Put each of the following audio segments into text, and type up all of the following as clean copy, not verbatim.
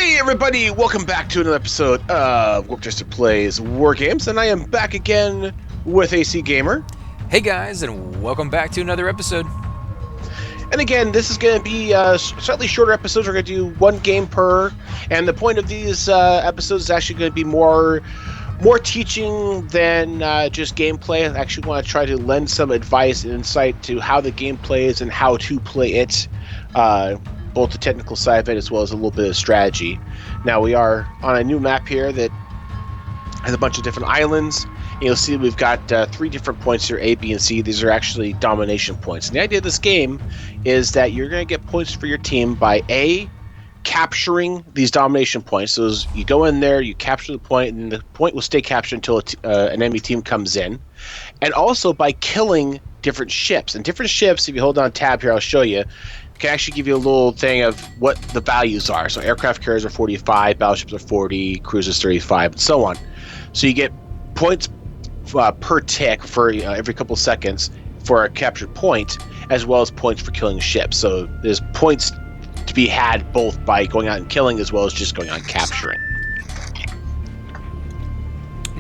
Hey everybody, welcome back to another episode of Worcester Plays War Games, and I am back again with AC Gamer. Hey guys, and welcome back to another episode. And again, this is going to be slightly shorter episodes. We're going to do one game per, and the point of these episodes is actually going to be more teaching than just gameplay. I actually want to try to lend some advice and insight to how the game plays and how to play it. Both the technical side of it as well as a little bit of strategy. Now we are on a new map here that has a bunch of different islands. And you'll see we've got 3 different points here, A, B, and C. These are actually domination points. And the idea of this game is that you're going to get points for your team by A, capturing these domination points. So you go in there, you capture the point, and the point will stay captured until an enemy team comes in. And also by killing different ships. And different ships, if you hold on tab here, I'll show you, can actually give you a little thing of what the values are. So aircraft carriers are 45, battleships are 40, cruisers 35, and so on. So you get points per tick for every couple seconds for a captured point, as well as points for killing ships. So there's points to be had both by going out and killing as well as just going out and capturing.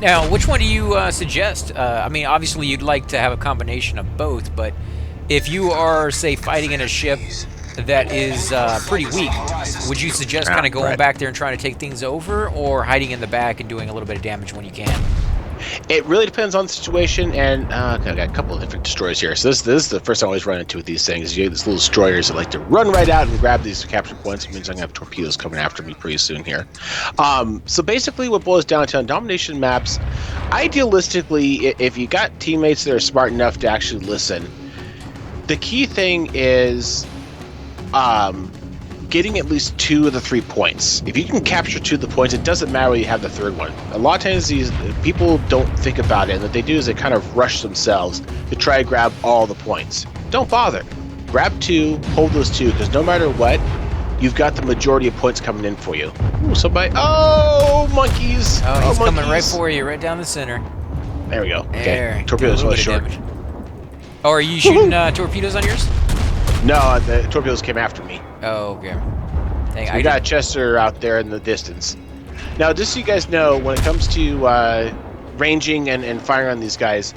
Now, which one do you suggest? I mean, obviously you'd like to have a combination of both, but if you are, say, fighting in a ship that is pretty weak, would you suggest kind of going back there and trying to take things over, or hiding in the back and doing a little bit of damage when you can? It really depends on the situation, and I've got a couple of different destroyers here. So this is the first I always run into with these things. You get these little destroyers that like to run right out and grab these capture points. It means I'm going to have torpedoes coming after me pretty soon here. So basically what boils down to on domination maps, idealistically, if you got teammates that are smart enough to actually listen, the key thing is getting at least 2 of the 3 points. If you can capture 2 of the points, it doesn't matter whether you have the 3rd one. A lot of times these people don't think about it, and what they do is they kind of rush themselves to try to grab all the points. Don't bother. Grab 2, hold those 2, because no matter what, you've got the majority of points coming in for you. Ooh, somebody! Oh, monkeys! Oh, he's monkeys. Coming right for you, right down the center. There we go. Okay. There. Torpedoes are short. Oh, are you shooting torpedoes on yours? No, the torpedoes came after me. Oh, okay. Dang, So we got a Chester out there in the distance. Now, just so you guys know, when it comes to ranging and firing on these guys,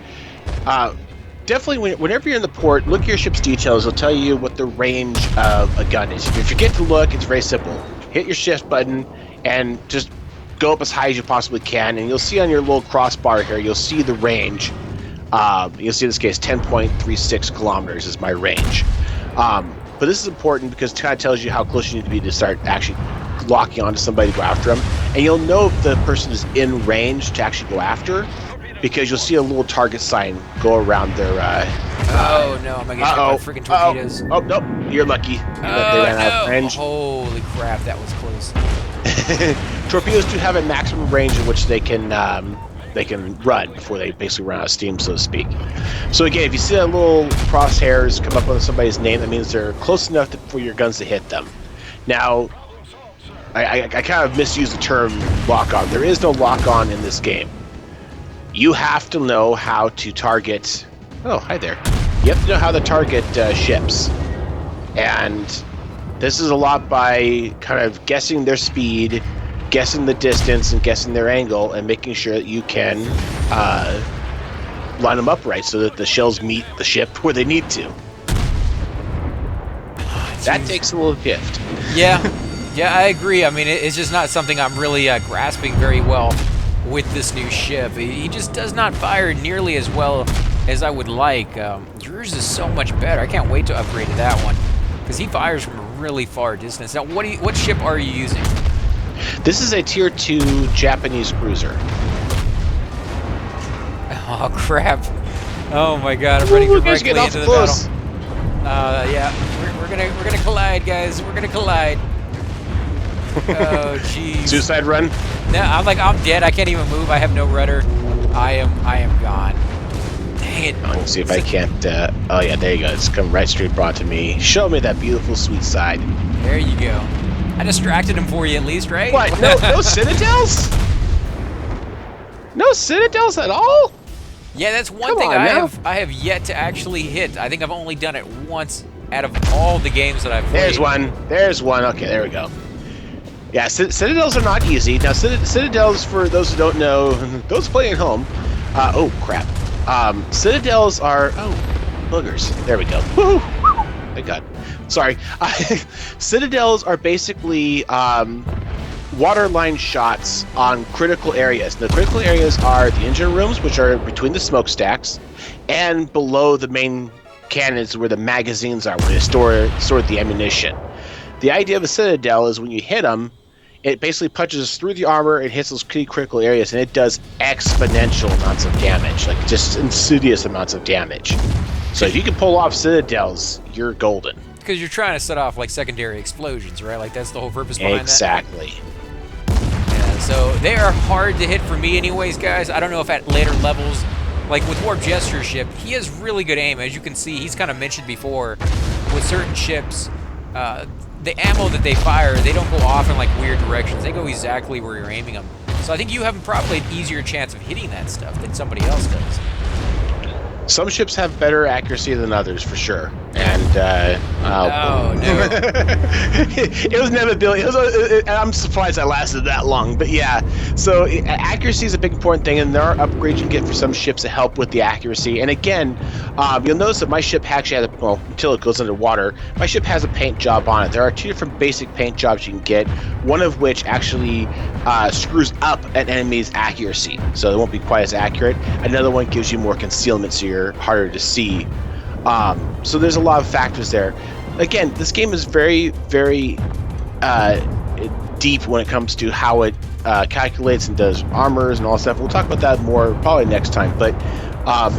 definitely whenever you're in the port, look at your ship's details. It'll tell you what the range of a gun is. If you forget to look, it's very simple. Hit your shift button and just go up as high as you possibly can, and you'll see on your little crossbar here, you'll see the range. You'll see in this case 10.36 kilometers is my range. But this is important because it kind of tells you how close you need to be to start actually locking onto somebody to go after them. And you'll know if the person is in range to actually go after, because you'll see a little target sign go around their... oh, no. I'm going to get hit by freaking torpedoes. Oh, nope. You're lucky. They ran out of range. Holy crap, that was close. Torpedoes do have a maximum range in which they can run before they basically run out of steam, so to speak. So again, if you see that little crosshairs come up on somebody's name, that means they're close enough for your guns to hit them. Now, I kind of misuse the term lock-on. There is no lock-on in this game. You have to know how to target... Oh, hi there. You have to know how to target ships. And this is a lot by kind of guessing their speed, guessing the distance, and guessing their angle, and making sure that you can line them up right so that the shells meet the ship where they need to. That takes a little gift. Yeah, I agree. I mean, it's just not something I'm really grasping very well with this new ship. He just does not fire nearly as well as I would like. Yours is so much better. I can't wait to upgrade to that one, because he fires from a really far distance. Now, what ship are you using? This is a Tier 2 Japanese cruiser. Oh, crap. Oh, my God. I'm running directly into the battle. Yeah. We're gonna collide, guys. We're gonna collide. Oh, jeez. Suicide run? No, I'm dead. I can't even move. I have no rudder. I am gone. Dang it. Let's see if I can't... oh, yeah, there you go. It's come right straight brought to me. Show me that beautiful, sweet side. There you go. I distracted him for you at least, right? What? No citadels? No citadels at all? Yeah, that's one thing I have yet to actually hit. I think I've only done it once out of all the games that I've played. There's one. Okay, there we go. Yeah, citadels are not easy. Now, citadels, for those who don't know, those playing at home, oh crap. Citadels are boogers. There we go. Woo! Thank God. Sorry. Citadels are basically waterline shots on critical areas. The critical areas are the engine rooms, which are between the smokestacks, and below the main cannons, where the magazines are, where they store the ammunition. The idea of a citadel is when you hit them, it basically punches through the armor and hits those key critical areas, and it does exponential amounts of damage, like just insidious amounts of damage. So if you can pull off citadels, you're golden. Because you're trying to set off like secondary explosions, right? Like that's the whole purpose behind Exactly. that. Yeah, so they are hard to hit for me anyways, guys. I don't know if at later levels, like with Warp Gesture ship, he has really good aim. As you can see, he's kind of mentioned before, with certain ships, the ammo that they fire, they don't go off in like weird directions. They go exactly where you're aiming them. So I think you have probably an easier chance of hitting that stuff than somebody else does. Some ships have better accuracy than others, for sure. And oh no, it was never built. I'm surprised that lasted that long. But yeah, so accuracy is a big important thing, and there are upgrades you can get for some ships to help with the accuracy. And again, you'll notice that my ship actually has until it goes underwater, my ship has a paint job on it. There are two different basic paint jobs you can get. One of which actually screws up an enemy's accuracy, so it won't be quite as accurate. Another one gives you more concealment, so you're harder to see. So there's a lot of factors there. Again, this game is very, very deep when it comes to how it calculates and does armors and all that stuff. We'll talk about that more probably next time. But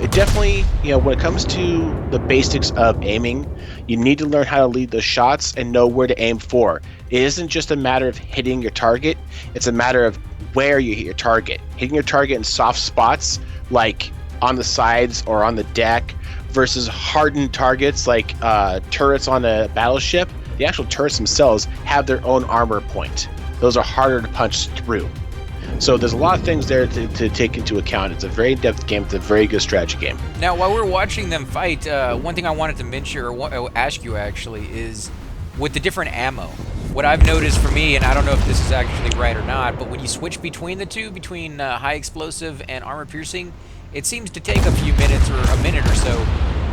it definitely, when it comes to the basics of aiming, you need to learn how to lead those shots and know where to aim for. It isn't just a matter of hitting your target. It's a matter of where you hit your target. Hitting your target in soft spots, like on the sides or on the deck, versus hardened targets like turrets on a battleship. The actual turrets themselves have their own armor point. Those are harder to punch through. So there's a lot of things there to take into account. It's a very in-depth game. It's a very good strategy game. Now, while we're watching them fight, one thing I wanted to mention, or ask you actually, is with the different ammo. What I've noticed for me, and I don't know if this is actually right or not, but when you switch between the two, between high explosive and armor piercing, it seems to take a few minutes or a minute or so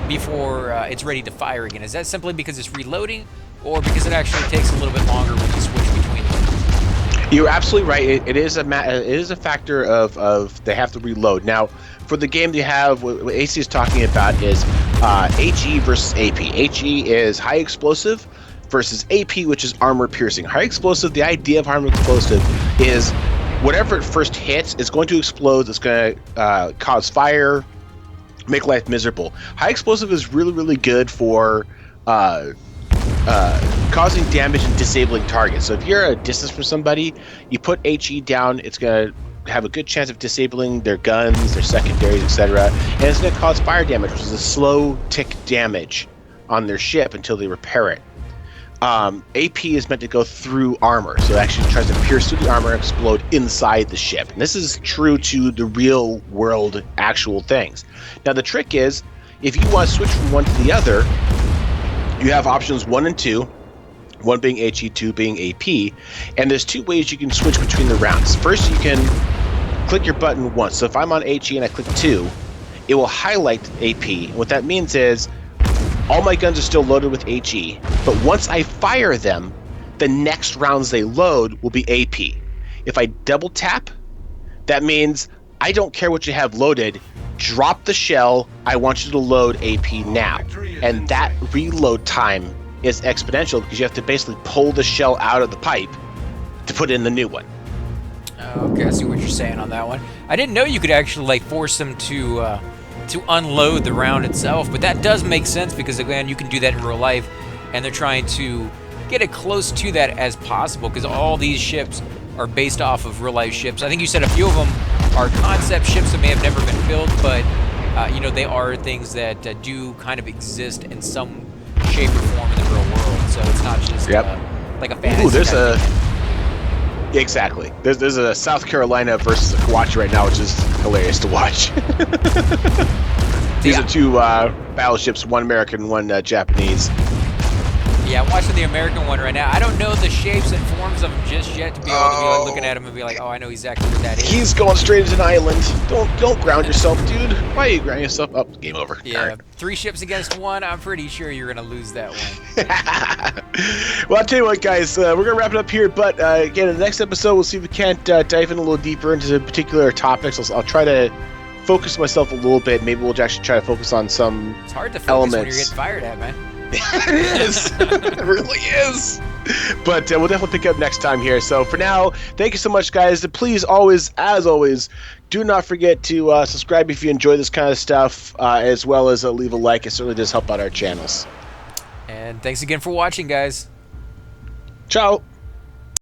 before it's ready to fire again. Is that simply because it's reloading, or because it actually takes a little bit longer when you switch between them? You're absolutely right. It is a factor of they have to reload. Now, for the game, you have what AC is talking about is HE versus AP. HE is high explosive versus AP, which is armor piercing. High explosive, the idea of armor explosive is whatever it first hits is going to explode. It's going to cause fire, make life miserable. High explosive is really, really good for causing damage and disabling targets. So if you're at a distance from somebody, you put HE down, it's going to have a good chance of disabling their guns, their secondaries, etc. And it's going to cause fire damage, which is a slow tick damage on their ship until they repair it. AP is meant to go through armor, so it actually tries to pierce through the armor and explode inside the ship. And this is true to the real world actual things. Now the trick is, if you want to switch from one to the other, you have options 1 and 2, 1 being HE, 2 being AP, and there's 2 ways you can switch between the rounds. First, you can click your button once. So if I'm on HE and I click 2, it will highlight AP. What that means is all my guns are still loaded with HE, but once I fire them, the next rounds they load will be AP. If I double tap, that means I don't care what you have loaded, drop the shell, I want you to load AP now. And that reload time is exponential because you have to basically pull the shell out of the pipe to put in the new one. Okay, I see what you're saying on that one. I didn't know you could actually like force them to unload the round itself, but that does make sense because again, you can do that in real life, and they're trying to get it close to that as possible because all these ships are based off of real life ships. I think you said a few of them are concept ships that may have never been built, but they are things that do kind of exist in some shape or form in the real world. So it's not just like a fantasy. Ooh, there's exactly. There's a South Carolina versus a Kawach right now, which is hilarious to watch. These are 2 battleships, 1 American, 1 Japanese. Yeah, I'm watching the American one right now. I don't know the shapes and forms of him just yet to be able to be like looking at him and be like, oh, I know exactly what that is. He's going straight into an island. Don't ground yourself, dude. Why are you grounding yourself? Oh, game over. Yeah, Darn. 3 ships against 1. I'm pretty sure you're gonna lose that one. Well, I'll tell you what, guys. We're gonna wrap it up here. But again, in the next episode, we'll see if we can't dive in a little deeper into particular topics. I'll try to focus myself a little bit. Maybe we'll actually try to focus on some It's hard to focus elements. when you're getting fired at, man. It is. It really is. But we'll definitely pick up next time here. So for now, thank you so much, guys. Please, always, as always, do not forget to subscribe if you enjoy this kind of stuff, as well as leave a like. It certainly does help out our channels. And thanks again for watching, guys. Ciao.